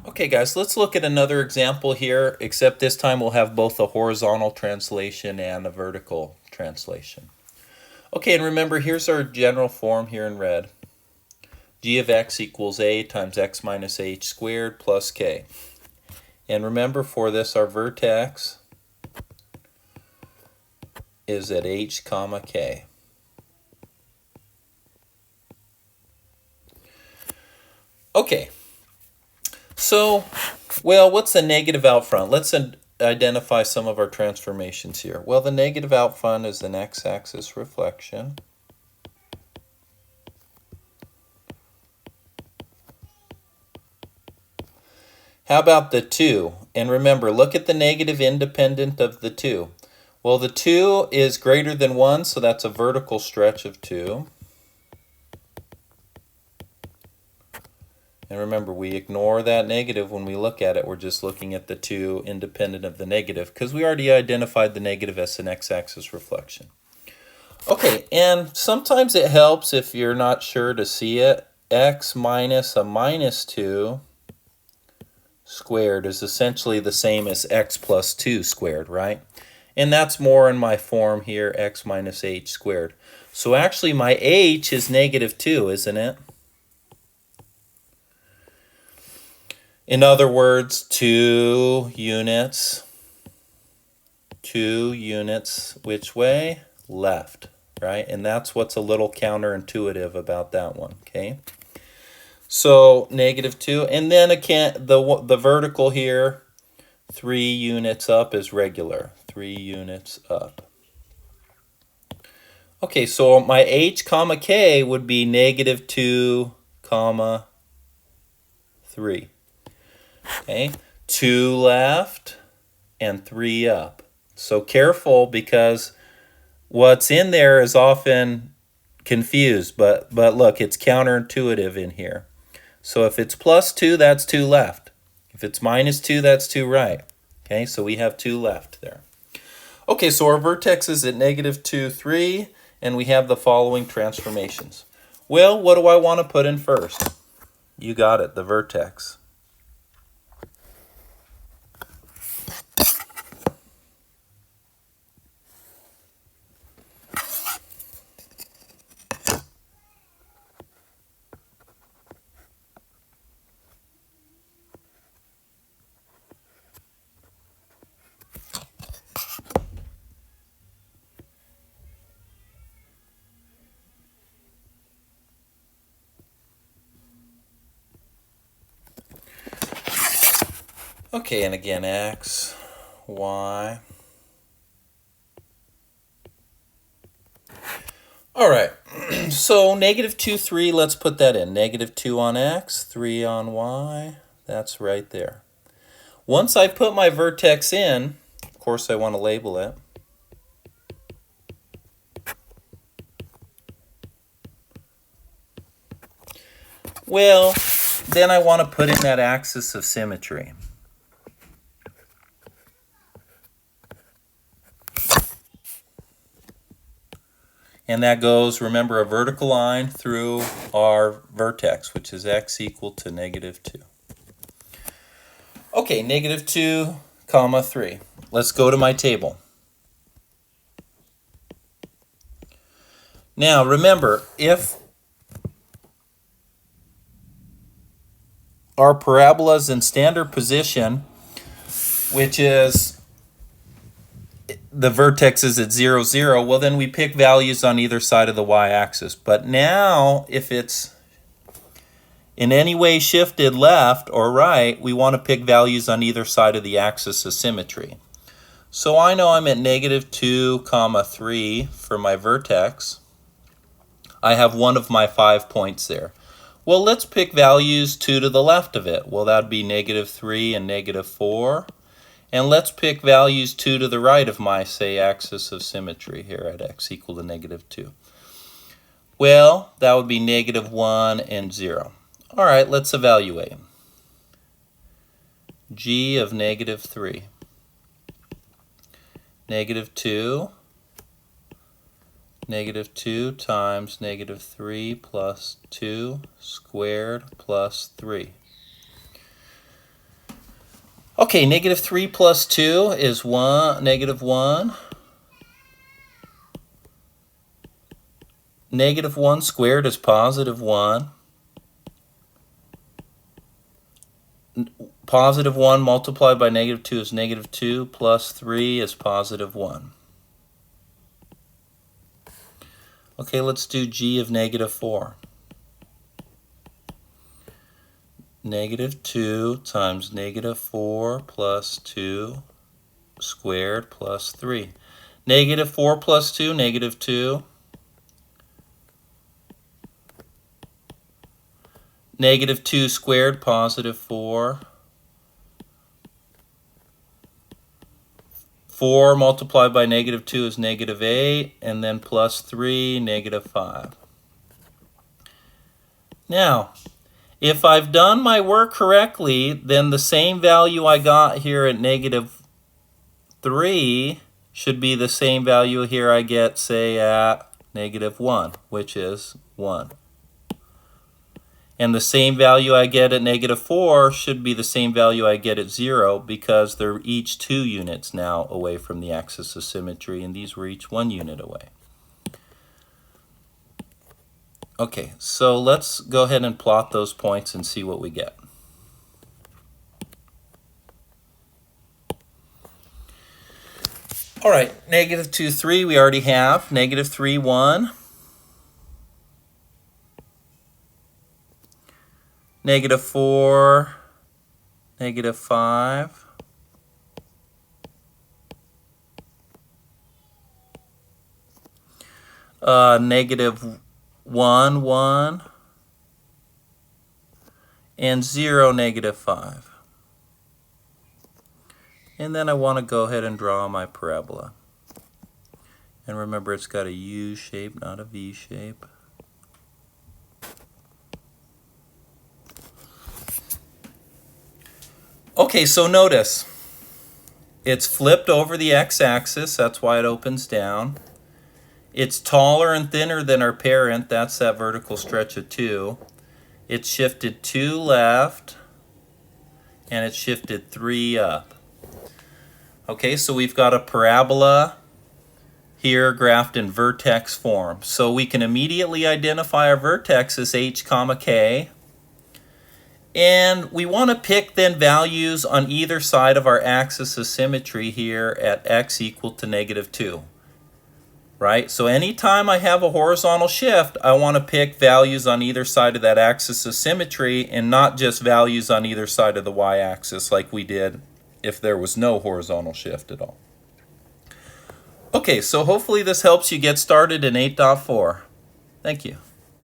Okay guys, let's look at another example here, except this time we'll have both a horizontal translation and a vertical translation. Okay, and remember, here's our general form here in red. G of x equals a times x minus h squared plus k. And remember, for this, our vertex is at h comma k. Okay, so, well, what's the negative out front? Let's identify some of our transformations here. Well, the negative out front is an x-axis reflection. How about the 2? And remember, look at the negative independent of the 2. Well, the 2 is greater than 1, so that's a vertical stretch of 2. And remember, we ignore that negative when we look at it. We're just looking at the 2 independent of the negative, because we already identified the negative as an x-axis reflection. Okay, and sometimes it helps if you're not sure to see it. X minus a minus 2 squared is essentially the same as x plus 2 squared, right? And that's more in my form here, x minus h squared. So actually my h is negative 2, isn't it? In other words, 2 units. 2 units which way? Left, right? And that's what's a little counterintuitive about that one, okay? So negative 2, and then again, the vertical here, 3 units up is regular. 3 units up. Okay, so my h comma k would be negative 2 comma 3. Okay, 2 left and 3 up. So careful, because what's in there is often confused, but look, it's counterintuitive in here. So if it's plus 2, that's 2 left. If it's minus 2, that's 2 right. Okay, so we have 2 left there. Okay, so our vertex is at negative 2, 3, and we have the following transformations. Well, what do I want to put in first? You got it, the vertex. Okay, and again, x, y. All right, so negative 2, 3, let's put that in. Negative 2 on x, 3 on y. That's right there. Once I put my vertex in, of course I want to label it. Well, then I want to put in that axis of symmetry. And that goes, remember, a vertical line through our vertex, which is x equal to negative 2. Okay, negative 2, comma 3. Let's go to my table. Now, remember, if our parabola is in standard position, which is the vertex is at 0, 0, well, then we pick values on either side of the y-axis. But now, if it's in any way shifted left or right, we want to pick values on either side of the axis of symmetry. So I know I'm at negative 2, comma 3 for my vertex. I have one of my 5 points there. Well, let's pick values 2 to the left of it. Well, that would be negative 3 and negative 4. And let's pick values 2 to the right of my, say, axis of symmetry here at x equal to negative 2. Well, that would be negative 1 and 0. All right, let's evaluate. G of negative 3. Negative 2. Negative 2 times negative 3 plus 2 squared plus 3. Okay, negative 3 plus 2 is negative 1. Negative 1 squared is positive 1. Positive 1 multiplied by negative 2 is negative 2, plus 3 is positive 1. Okay, let's do g of negative 4. Negative 2 times negative 4 plus 2 squared plus 3. Negative 4 plus 2, negative 2. Negative 2 squared, positive 4. 4 multiplied by negative 2 is negative 8, and then plus 3, negative 5. Now, if I've done my work correctly, then the same value I got here at negative 3 should be the same value here I get, say, at negative 1, which is 1. And the same value I get at negative 4 should be the same value I get at 0, because they're each 2 units now away from the axis of symmetry, and these were each 1 unit away. Okay, so let's go ahead and plot those points and see what we get. All right, negative 2, 3 we already have. Negative 3, 1. Negative 4, negative 5. Negative 1, 1. And 0, negative 5. And then I want to go ahead and draw my parabola. And remember, it's got a U shape, not a V shape. Okay, so notice, it's flipped over the x-axis, that's why it opens down. It's taller and thinner than our parent, that's that vertical stretch of 2. It's shifted 2 left, and it's shifted 3 up. Okay, so we've got a parabola here graphed in vertex form. So we can immediately identify our vertex as h comma k. And we want to pick then values on either side of our axis of symmetry here at x equal to negative 2. Right? So anytime I have a horizontal shift, I want to pick values on either side of that axis of symmetry and not just values on either side of the y-axis like we did if there was no horizontal shift at all. Okay, so hopefully this helps you get started in 8.4. Thank you.